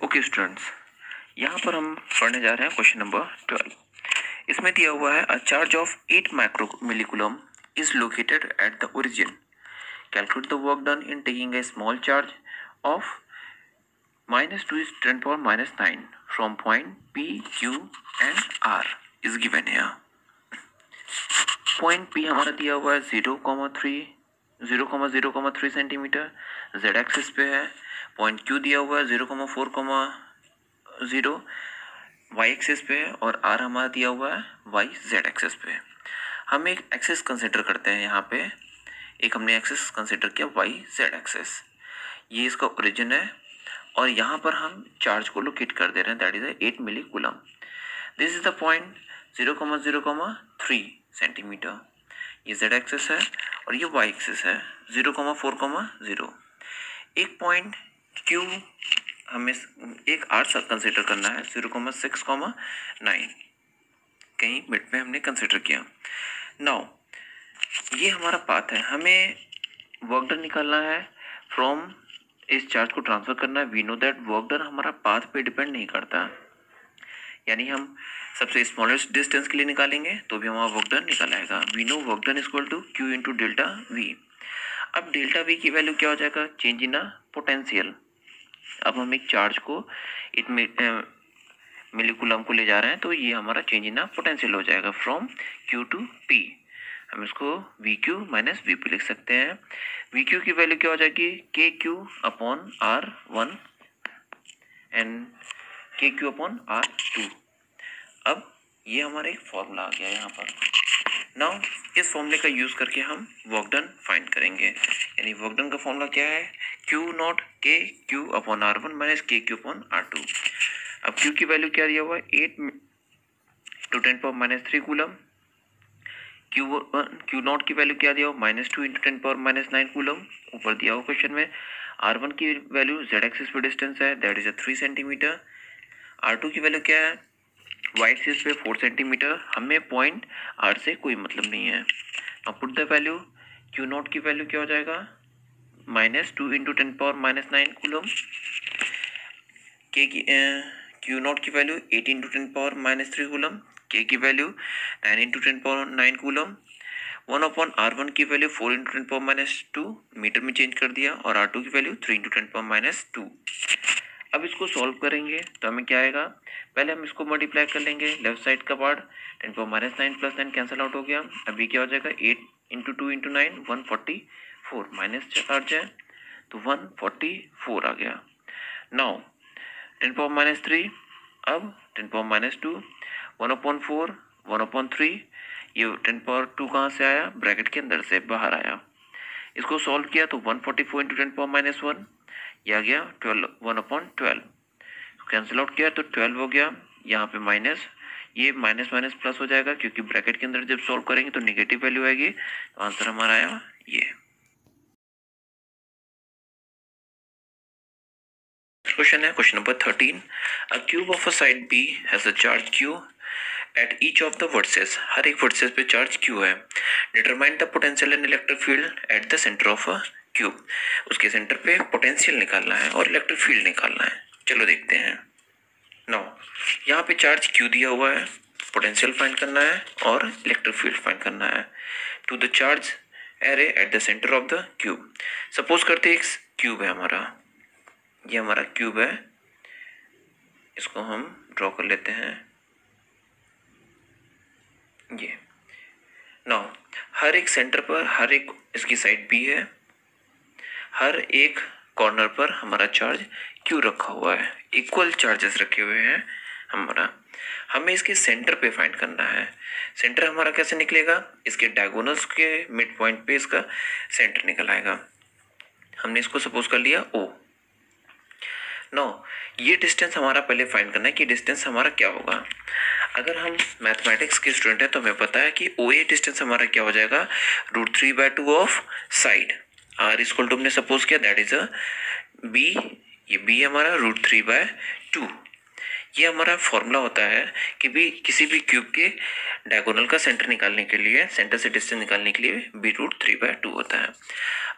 Okay students, यहाँ पर हम पढ़ने जा रहे हैं क्वेश्चन नंबर 12। इसमें दिया हुआ है a charge of 8 micro millicoulomb is located at the origin. Calculate the work done in taking a small charge of -2 is 10 power -9 from point P, Q and R is given here। Point P हमारा दिया हुआ है 0,3 centimetre, z axis पे है। Point Q दिया हुआ है 0,4,0 y axis पे है और R हमारा दिया हुआ है y z एक्सिस पे। हम एक एक्सिस कंसिडर करते हैं यहाँ पे, एक हमने एक्सिस कंसिडर किया y z एक्सिस, ये इसका ओरिजिन है और यहाँ पर हम चार्ज को लोकेट कर दे रहे हैं, that is 8 milli coulomb. This is the point 0,0,3 centimetre, ये z एक्सिस है और ये y एक्सिस है 0,4,0। एक पॉइंट Q हमें एक R कंसिडर करना है 0,6,9, कहीं मिड में हमने कंसिडर किया। नाउ ये हमारा पाथ है, हमें वर्क डन निकालना है फ्रॉम इस चार्ज को ट्रांसफर करना है। We know that work done हमारा पाथ पे डिपेंड नहीं करता, यानी हम सबसे स्मॉलेस्ट डिस्टेंस के लिए निकालेंगे तो भी हमारा वर्क डन निकल आएगा। We know work done is equal to Q into delta V. अब डेल्टा वी की वैल्यू क्या हो जाएगा, चेंज इन पोटेंशियल। अब हम एक चार्ज को 8 मिलीकूलम को ले जा रहे हैं तो ये हमारा चेंज इन पोटेंशियल हो जाएगा फ्रॉम Q टू P। हम इसको VQ माइनस VP लिख सकते हैं। VQ की वैल्यू क्या हो जाएगी, KQ upon R1 and KQ upon R2। अब ये हमारा एक फॉर्मूला आ गया यहाँ पर। नाउ इस फॉर्मूले का यूज करके हम वर्क डन फाइंड करेंगे, यानी वर्क डन का फॉर्मूला क्या है, Q not KQ upon R1 minus KQ upon R2। अब Q की वैल्यू क्या दिया हुआ है, 8 to 10 power -3 coulomb. Q naught की वैल्यू क्या दिया हुआ, -2 इंटू 10 पावर -9 कूलम ऊपर दिया हुआ क्वेश्चन में। R1 की वैल्यू z एक्सिस पे डिस्टेंस है, दैट इज 3 सेंटीमीटर। R2 की वैल्यू क्या है, y एक्सिस पे 4 सेंटीमीटर। हमें पॉइंट R से कोई मतलब नहीं है। अब put the value, Q naught की वैल्यू क्या हो जाएगा, -2 into 10 power -9 coulomb. Q naught की value 8 into 10 power -3 coulomb. K की value 9 into 10 power 9 coulomb. 1 upon R1 की वैल्यू 4 इंटू 10 पावर -2 मीटर में चेंज कर दिया और R2 की वैल्यू 3 इंटू 10 पावर -2। अब इसको सॉल्व करेंगे तो हमें क्या आएगा, पहले हम इसको मल्टीप्लाई कर लेंगे, लेफ्ट साइड का part 10 power -9 plus 9 cancel out हो गया। अभी क्या हो जाएगा, 8 इंटू 2 इंटू 9 144 माइनस 4 जाए तो 144 आ गया। नाउ 10 पावर -3, अब 10 पावर -2, 1/4 1/3, ये 10 पावर 2 कहाँ से आया, ब्रैकेट के अंदर से बाहर आया। इसको सॉल्व किया तो 144 इंटू 10 पावर -1, यह आ गया 12 1/12। कैंसिल आउट किया तो 12 हो गया, यहाँ पे माइनस, ये माइनस माइनस प्लस हो जाएगा क्योंकि ब्रैकेट के अंदर जब सॉल्व करेंगे तो नेगेटिव वैल्यू आएगी। तो आंसर हमारा आया ये। क्वेश्चन है question number 13। A cube of a side B has a charge Q at each of the vertices. हर एक वर्सेस पे चार्ज Q है। Determine the potential and electric field at the centre of a cube. उसके centre पे potential निकालना है और इलेक्ट्रिक फील्ड निकालना है। चलो देखते हैं। नाउ यहाँ पे चार्ज Q दिया हुआ है, पोटेंशियल फाइंड करना है और इलेक्ट्रिक फील्ड फाइंड करना है to the charge array at the centre of the cube. Suppose करते हैं एक क्यूब है हमारा, ये हमारा क्यूब है, इसको हम ड्रॉ कर लेते हैं ये। नाउ हर एक सेंटर पर, हर एक इसकी साइड B है, हर एक कॉर्नर पर हमारा चार्ज Q रखा हुआ है, इक्वल चार्जेस रखे हुए हैं हमारा। हमें इसके सेंटर पे फाइंड करना है। सेंटर हमारा कैसे निकलेगा, इसके डायगोनल्स के मिड पॉइंट पे इसका सेंटर निकल आएगा। हमने इसको सपोज कर लिया O। नो ये डिस्टेंस हमारा पहले फाइंड करना है कि डिस्टेंस हमारा क्या होगा। अगर हम मैथमेटिक्स के स्टूडेंट हैं तो हमें पता है कि OA डिस्टेंस हमारा क्या हो जाएगा, √3/2 of side. R equal to हमने सपोज किया दैट इज अ B, ये B हमारा √3/2। ये हमारा फॉर्मूला होता है कि भी किसी भी क्यूब के डायगोनल का सेंटर निकालने के लिए, सेंटर से डिस्टेंस निकालने के लिए B √3/2 होता है।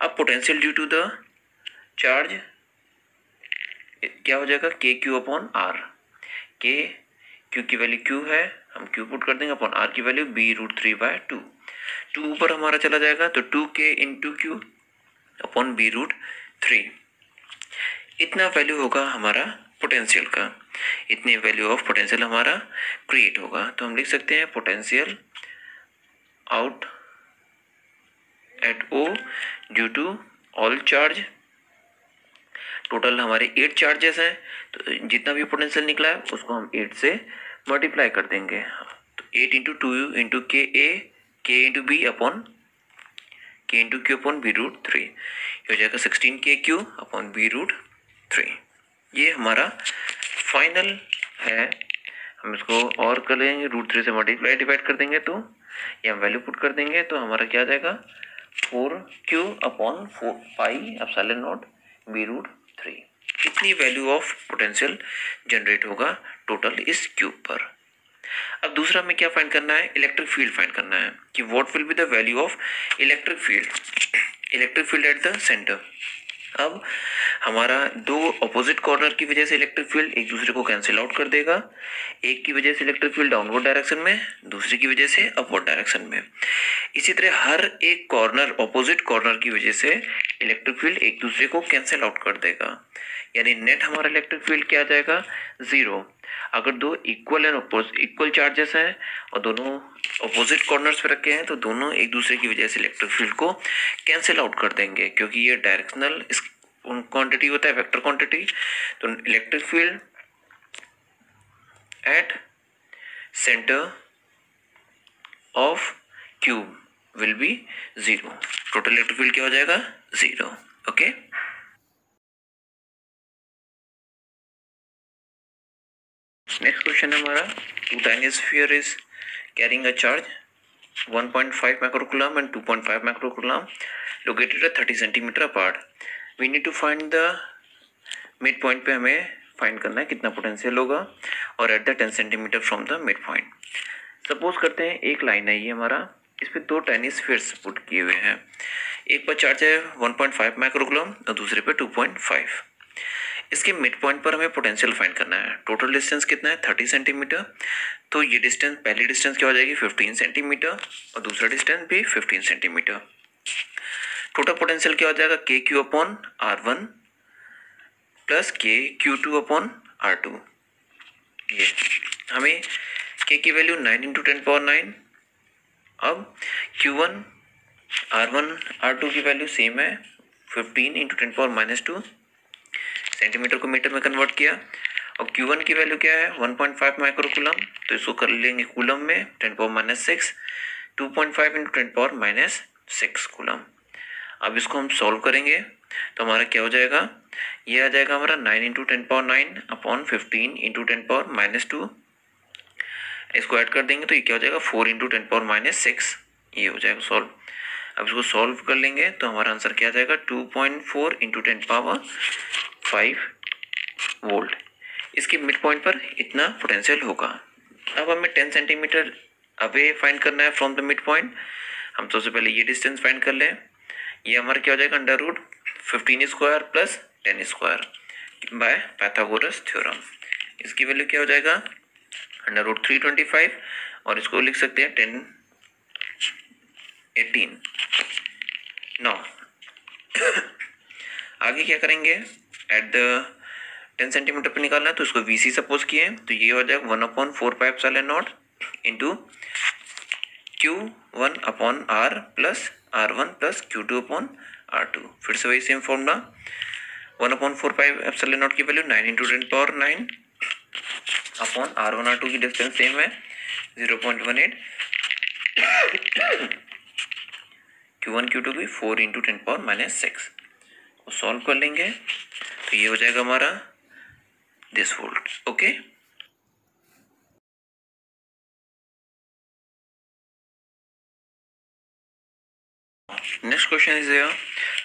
अब potential due to the charge क्या हो जाएगा K Q upon R, K Q की वैल्यू क्यू है, हम क्यू पुट कर देंगे अपॉन आर की वैल्यू b√3/2, 2 ऊपर हमारा चला जाएगा तो 2k into Q upon b√3, इतना वैल्यू होगा हमारा पोटेंशियल का, इतनी वैल्यू ऑफ पोटेंशियल हमारा क्रिएट होगा। तो हम लिख सकते हैं potential out at O due to all charge, total हमारे 8 चार्जेस हैं, तो जितना भी पोटेंशियल निकला है उसको हम 8 से मल्टीप्लाई कर देंगे, तो 8 इंटू 2 इंटू के इंटू बी अपॉन के इंटू क्यू अपॉन b√3, ये हो जाएगा 16k³ अपॉन b√3। ये हमारा फाइनल है, हम इसको और कर लेंगे, √3 से मल्टीप्लाई डिवाइड कर देंगे तो ये हम वैल्यू पुट कर देंगे, तो हमारा क्या आ जाएगा 4q अपॉन 4πε0 b√3, इतनी वैल्यू ऑफ पोटेंशियल जनरेट होगा टोटल इस क्यूब पर। अब दूसरा हमें क्या फाइंड करना है, इलेक्ट्रिक फील्ड फाइंड करना है कि what will be the value of electric field at the centre. अब हमारा दो अपोजिट कॉर्नर की वजह से इलेक्ट्रिक फील्ड एक दूसरे को कैंसिल आउट कर देगा, एक की वजह से इलेक्ट्रिक फील्ड डाउनवर्ड डायरेक्शन में, दूसरी की वजह से अपवर्ड डायरेक्शन में। इसी तरह हर एक कॉर्नर अपोजिट कॉर्नर की वजह से इलेक्ट्रिक फील्ड एक दूसरे को कैंसिल आउट कर देगा, यानी नेट हमारा इलेक्ट्रिक फील्ड क्या आ जाएगा 0। अगर दो इक्वल चार्जेस हैं और दोनों अपोजिट कॉर्नर्स पे रखे हैं तो दोनों एक दूसरे की वजह से इलेक्ट्रिक फील्ड को कैंसिल आउट कर देंगे, क्योंकि ये डायरेक्शनल क्वांटिटी होता है, वेक्टर क्वांटिटी। तो electric field at centre of cube will be 0, total electric field क्या हो जाएगा 0। ओके, नेक्स्ट क्वेश्चन है हमारा, 2 tiny sphere is carrying a charge 1.5 microcoulomb and 2.5 microcoulomb located at 30 centimeter apart. We need to find the mid point पे हमें find करना है कितना पोटेंशियल होगा और at the 10 centimetre from the mid point. Suppose करते हैं एक लाइन है ये हमारा, इस पे 2 टाइनी स्फीयर्स पुट किए हुए हैं, एक पर चार्ज है 1.5 माइक्रोकूलम और दूसरे पे 2.5। इसके मिड पॉइंट पर हमें पोटेंशियल फाइंड करना है। टोटल डिस्टेंस कितना है 30 सेंटीमीटर, तो ये डिस्टेंस, पहली डिस्टेंस क्या हो जाएगी 15 सेंटीमीटर और दूसरा डिस्टेंस भी 15 सेंटीमीटर। टोटल पोटेंशियल क्या हो जाएगा KQ upon R1 plus KQ2 upon R2। ये हमें K की वैल्यू 9 इंटू 10⁻9, अब Q1 R1 R2 की वैल्यू सेम है 15 इंटू 10⁻2, सेंटीमीटर को मीटर में कन्वर्ट किया, और Q1 की वैल्यू क्या है 1.5 माइक्रोकूलम, तो इसको कर लेंगे कूलम में 10⁻6, 2.5 इंटू 10⁻6 कूलम। अब इसको हम सॉल्व करेंगे तो हमारा क्या हो जाएगा, ये आ जाएगा हमारा 9 इंटू 10⁻9 अपॉन 15 इंटू 10⁻2, इसको ऐड कर देंगे तो ये क्या हो जाएगा 4 इंटू 10⁻6, ये हो जाएगा सॉल्व। अब इसको सॉल्व कर लेंगे तो हमारा आंसर क्या आ जाएगा 2.4 इंटू 10⁵ वोल्ट। इसके मिड पॉइंट पर इतना पोटेंशियल होगा। अब हमें 10 सेंटीमीटर अवे फाइंड करना है फ्रॉम द मिड पॉइंट। हम सबसे पहले ये डिस्टेंस फाइंड कर लें, ये हमारा क्या हो जाएगा √15² प्लस 10² बाय पाइथागोरस थ्योरम। इसकी वैल्यू क्या हो जाएगा √325, और इसको लिख सकते हैं 1018। नौ आगे क्या करेंगे, एट द 10 सेंटीमीटर पे निकालना है तो इसको VC सपोज किए, तो ये हो जाएगा 1/4πε0 into Q1 upon R plus R1 plus Q2 upon R2। फिर से वही सेम फॉर्मूला, 1/4πε0 की value 9 into 10⁻9 upon R1 R2 की डिस्टेंस सेम है 0.18, Q1 Q2 भी 4 इंटू 10⁻6 को सॉल्व कर लेंगे तो ये हो जाएगा हमारा this volt. Okay, next question is here,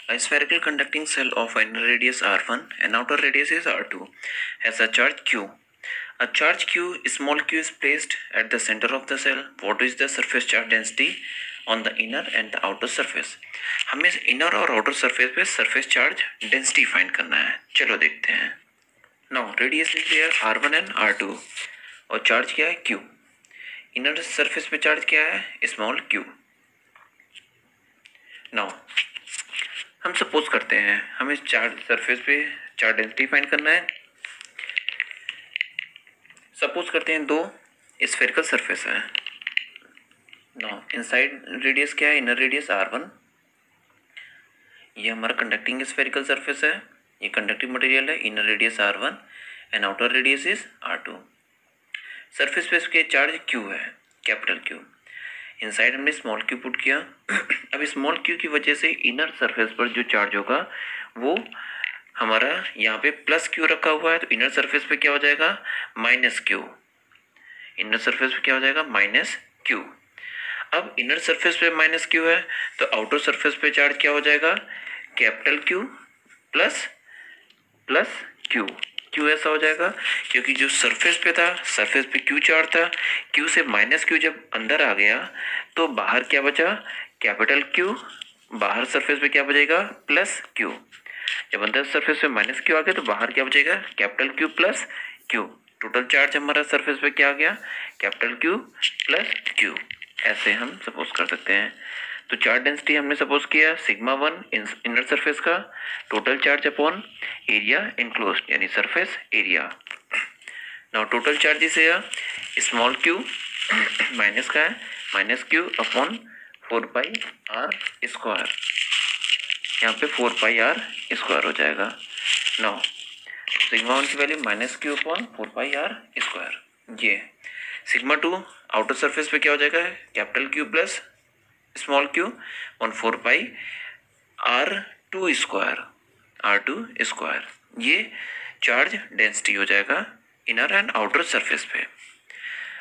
a spherical conducting cell of inner radius R1 and outer radius is R2 has a charge Q. A charge Q, small q is placed at the center of the cell. What is the surface charge density on the inner and the outer surface? हमें inner और outer surface पे surface charge density find करना है। चलो देखते हैं। Now radius लिख लिया R1 एंड R2 और चार्ज क्या है Q। इनर सरफेस पे चार्ज क्या है स्मॉल q। नाउ हम सपोज करते हैं हमें चार्ज सरफेस पे चार्ज डेंसिटी फाइंड करना है। सपोज करते हैं दो स्फेरिकल सरफेस है। नाउ इनसाइड रेडियस क्या है इनर रेडियस R1। ये हमारा कंडक्टिंग स्फेरिकल सरफेस है, ये कंडक्टिंग मटेरियल है, inner radius R1 and outer radius is R2। Surface पे इसके चार्ज q है कैपिटल Q। इनसाइड हमने स्मॉल q पुट किया। अब स्मॉल q की वजह से इनर सरफेस पर जो चार्ज होगा वो हमारा यहाँ पे प्लस q रखा हुआ है, तो इनर सरफेस पे क्या हो जाएगा माइनस q। इनर सरफेस पे क्या हो जाएगा माइनस q। अब इनर सरफेस पे माइनस q है तो आउटर सरफेस पे चार्ज क्या हो जाएगा capital Q plus plus q। Q ऐसा हो जाएगा क्योंकि जो सरफेस पे था सरफेस पे क्यू चार्ज था, क्यू से माइनस क्यू जब अंदर आ गया तो बाहर क्या बचा कैपिटल क्यू। बाहर सरफेस पे क्या बचेगा प्लस क्यू। जब अंदर सरफेस पे माइनस क्यू आ गया तो बाहर क्या बचेगा capital Q plus Q. Total charge हमारा सरफेस पे क्या आ गया कैपिटल क्यू प्लस क्यू। ऐसे हम सपोज कर सकते हैं। तो चार्ज डेंसिटी हमने सपोज किया सिग्मा 1 इनर सरफेस का total charge upon area enclosed यानी surface area. Now total charges है स्मॉल क्यू माइनस का है minus Q upon 4πr square. यहाँ पे 4πr स्क्वायर हो जाएगा। नाउ सिग्मा 1 की value minus Q upon 4πr square. ये सिग्मा 2 आउटर सरफेस पे क्या हो जाएगा capital Q plus small Q on 4πr2 square R2 square. ये चार्ज डेंसिटी हो जाएगा इनर एंड आउटर सरफेस पे।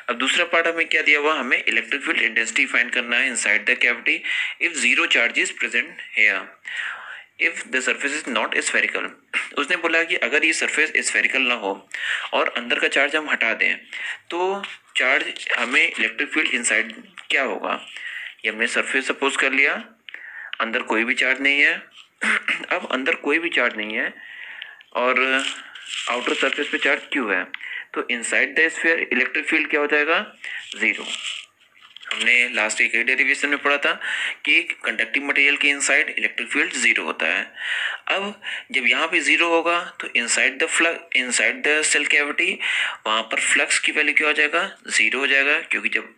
अब दूसरा पार्ट हमें क्या दिया हुआ हमें इलेक्ट्रिक फील्ड इंटेंसिटी फाइंड करना है inside the cavity if zero charge is present here if the surface is not spherical. उसने बोला कि अगर ये सरफेस स्फेरिकल ना हो और अंदर का चार्ज हम हटा दें तो चार्ज हमें इलेक्ट्रिक फील्ड इनसाइड क्या होगा। ये हमने सरफेस सपोज कर लिया, अंदर कोई भी चार्ज नहीं है। अब अंदर कोई भी चार्ज नहीं है और आउटर सरफेस पे चार्ज क्यू है तो inside the sphere electric field क्या हो जाएगा जीरो। हमने लास्ट एक डेरिवेशन में पढ़ा था कि कंडक्टिंग मटेरियल के इनसाइड इलेक्ट्रिक फील्ड जीरो होता है। अब जब यहाँ पे जीरो होगा तो इनसाइड द सेल कैविटी वहाँ पर फ्लक्स की वैल्यू क्या हो जाएगा जीरो हो जाएगा क्योंकि जब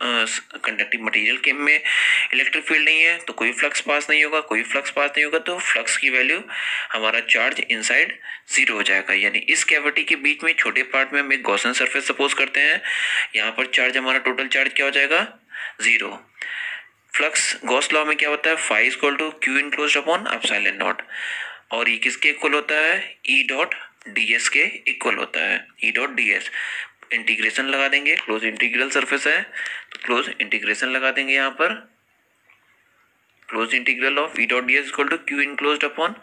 कंडक्टिंग मटेरियल के में इलेक्ट्रिक फील्ड नहीं है तो कोई फ्लक्स पास नहीं होगा, कोई फ्लक्स पास नहीं होगा तो फ्लक्स की वैल्यू हमारा चार्ज इनसाइड जीरो हो जाएगा। यानी इस कैविटी के बीच में छोटे पार्ट में हम एक गॉसियन सरफेस सपोज करते हैं। यहाँ पर चार्ज हमारा टोटल चार्ज क्या हो जाएगा जीरो। फ्लक्स गॉस लॉ में क्या होता है phi equal to Q enclosed upon epsilon naught और ये किसके इक्वल होता है ई डॉट डी एस के इक्वल होता है। E dot D S integration लगा देंगे, क्लोज इंटीग्रल सरफेस है तो क्लोज इंटीग्रेशन लगा देंगे यहाँ पर close integral of E dot D S equal to Q enclosed upon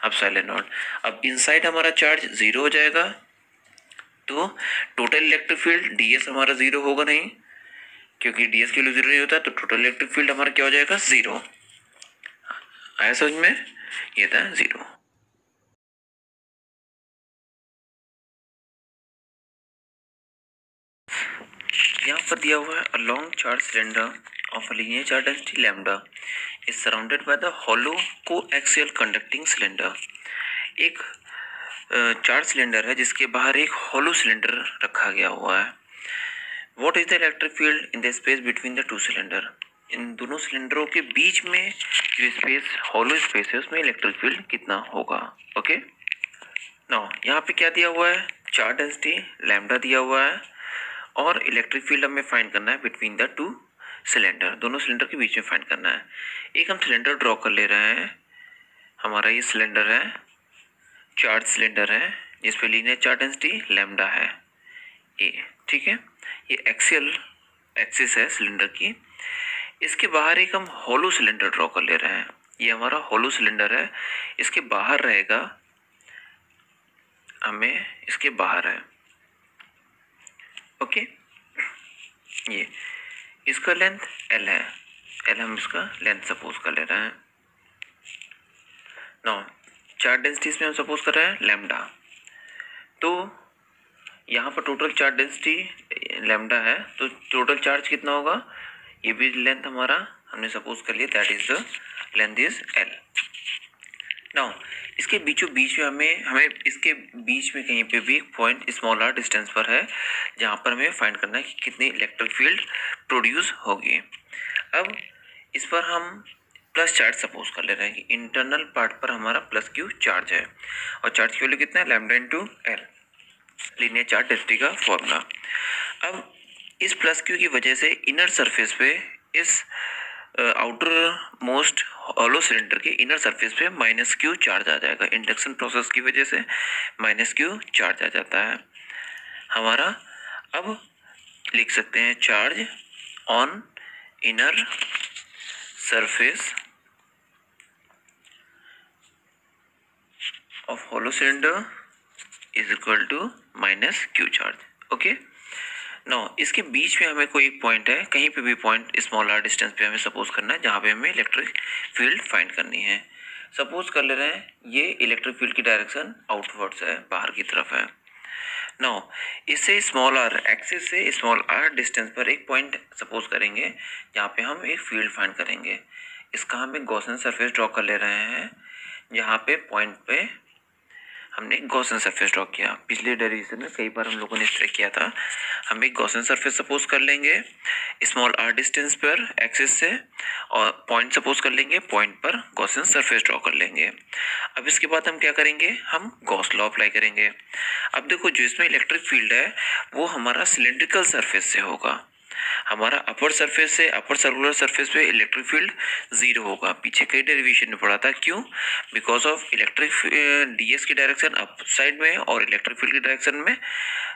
epsilon naught. अब इनसाइड हमारा चार्ज जीरो हो जाएगा तो total electric field D S हमारा जीरो होगा नहीं क्योंकि ds की वैल्यू जीरो नहीं होता तो टोटल इलेक्ट्रिक फील्ड हमारा क्या हो जाएगा जीरो। आया समझ में, ये था जीरो। यहाँ पर दिया हुआ है a long charge cylinder of a linear charge density lambda is surrounded by the hollow coaxial conducting cylinder. एक चार्ज सिलेंडर है जिसके बाहर एक हॉलो सिलेंडर रखा गया हुआ है। What is the electric field in the space between the two cylinder? इन दोनों सिलेंडरों के बीच में जो स्पेस हॉलो स्पेस है उसमें इलेक्ट्रिक फील्ड कितना होगा। ओके नाउ यहाँ पे क्या दिया हुआ है चार्ज डेंसिटी लैम्डा दिया हुआ है और इलेक्ट्रिक फील्ड हमें फाइंड करना है बिटवीन द टू सिलेंडर, दोनों सिलेंडर के बीच में फाइंड करना है। एक हम सिलेंडर ड्रॉ कर ले रहे हैं, हमारा ये सिलेंडर है चार्ज सिलेंडर है जिसपे लीनियर चार्ज डेंसिटी लैम्डा है ए, ठीक है। ये एक्सियल एक्सिस है सिलेंडर की, इसके बाहर एक हम हॉलो सिलेंडर ड्रॉ कर ले रहे हैं। ये हमारा हॉलो सिलेंडर है, इसके बाहर रहेगा हमें इसके बाहर है ओके। ये इसका लेंथ एल है, एल हम इसका लेंथ सपोज कर ले रहे हैं। नाउ चार्ज डेंसिटी में हम सपोज कर रहे हैं लैम्डा। तो यहाँ पर टोटल चार्ज डेंसिटी लैम्डा है, तो टोटल चार्ज कितना होगा, ये भी लेंथ हमारा हमने सपोज कर लिया, that is the length is L. Now इसके बीचों बीच में हमें इसके बीच में कहीं पे भी एक पॉइंट स्मॉल आर डिस्टेंस पर है, जहाँ पर हमें फाइंड करना है कि कितनी इलेक्ट्रिक फील्ड प्रोड्यूस होगी। अब इस पर हम प्लस चार्ज सपोज कर ले रहे हैं कि इंटरनल पार्ट पर हमारा प्लस क्यू चार्ज है, और चार्ज की वैल्यू कितना है, lambda into L, linear charge density का फॉर्मूला। अब इस प्लस क्यू की वजह से इनर सरफेस पे इस आउटर मोस्ट हॉलो सिलेंडर के इनर सरफेस पे माइनस क्यू चार्ज आ जाएगा। इंडक्शन प्रोसेस की वजह से माइनस क्यू चार्ज आ जाता है हमारा। अब लिख सकते हैं charge on inner surface of hollow cylinder is equal to minus Q charge. Okay, now इसके बीच में हमें कोई पॉइंट है, कहीं पे भी पॉइंट स्मॉल आर डिस्टेंस पे हमें सपोज करना है, जहाँ पे हमें इलेक्ट्रिक फील्ड फाइंड करनी है। सपोज कर ले रहे हैं ये इलेक्ट्रिक फील्ड की डायरेक्शन आउटवर्ड्स है, बाहर की तरफ है। नाउ इससे स्मॉल आर एक्सिस से स्मॉल आर डिस्टेंस पर एक पॉइंट सपोज करेंगे, जहाँ पे हम एक फील्ड फाइंड करेंगे। इसका हम एक गॉसियन सरफेस ड्रॉ कर ले रहे हैं, जहाँ पे पॉइंट पे हमने गॉसियन सरफेस ड्रॉ किया। पिछले डेरिवेशन में कई बार हम लोगों ने इस तरह किया था। हम एक गॉसियन सरफेस सपोज कर लेंगे स्मॉल आर डिस्टेंस पर एक्सिस से, और पॉइंट सपोज कर लेंगे, पॉइंट पर गॉसियन सरफेस ड्रॉ कर लेंगे। अब इसके बाद हम क्या करेंगे, हम गॉस लॉ अप्लाई करेंगे। अब देखो जो इसमें इलेक्ट्रिक फील्ड है वो हमारा सिलेंड्रिकल सरफेस से होगा। हमारा अपर सरफेस से, अपर सर्कुलर सरफेस पे इलेक्ट्रिक फील्ड जीरो होगा। पीछे कई डेरिवेशन में पढ़ा था, क्यों, बिकॉज ऑफ इलेक्ट्रिक डीएस की डायरेक्शन अप साइड में और इलेक्ट्रिक फील्ड की डायरेक्शन में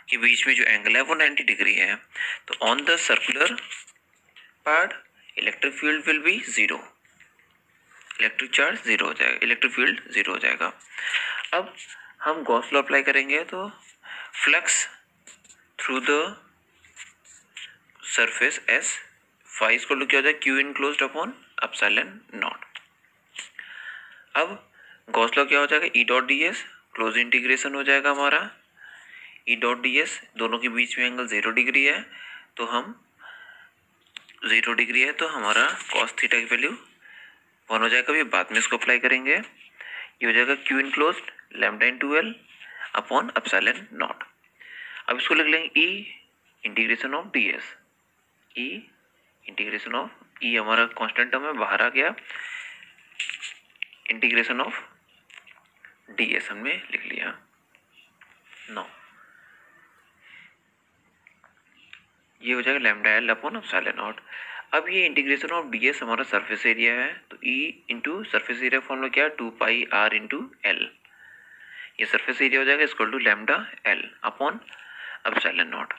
के बीच में जो एंगल है वो 90 डिग्री है। तो on the circular part electric field will be zero, electric charge zero हो जाएगा, इलेक्ट्रिक फील्ड जीरो हो जाएगा। अब हम गॉस लॉ अप्लाई करेंगे, तो flux through the surface S phi इसको क्या हो जाए, Q enclosed upon epsilon naught. अब गॉस लॉ क्या हो जाएगा, E dot D S close integration हो जाएगा हमारा। ई डॉट डी एस दोनों के बीच में एंगल 0 डिग्री है, तो हम 0 डिग्री है तो हमारा कॉस थीटा की वैल्यू 1 हो जाएगा। अभी बाद में इसको अप्लाई करेंगे, ये हो जाएगा Q enclosed lambda into L upon epsilon naught. अब इसको लिख लेंगे E integration of D S, E integration of, E हमारा कांस्टेंट टर्म है बाहर आ गया, इंटीग्रेशन ऑफ डी एस हमने लिख लिया। नो ये हो जाएगा lambda L upon epsilon naught. अब ये इंटीग्रेशन ऑफ डी एस हमारा सरफेस एरिया है, तो E into surface area formula क्या है, 2 पाई आर इंटू एल। ये सरफेस एरिया हो जाएगा equal to lambda L upon epsilon naught.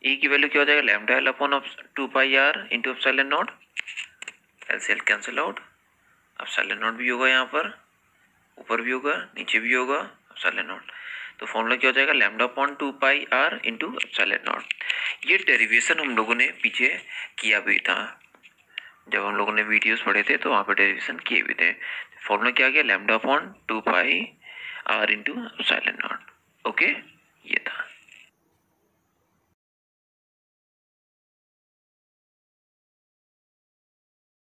E की वैल्यू क्या हो जाएगा, lambda L upon 2 pi R into epsilon naught, L से L cancel out, epsilon naught भी होगा, यहाँ पर ऊपर भी होगा नीचे भी होगा एप्सिलॉन नॉट। तो फॉर्मूला क्या हो जाएगा, lambda upon 2 pi R into epsilon naught. ये डेरिवेशन हम लोगों ने पीछे किया भी था, जब हम लोगों ने वीडियोस पढ़े थे तो वहाँ पे डेरिवेशन किए भी थे। फॉर्मूला क्या आ गया, lambda upon 2 pi R into epsilon naught. Okay, ये था।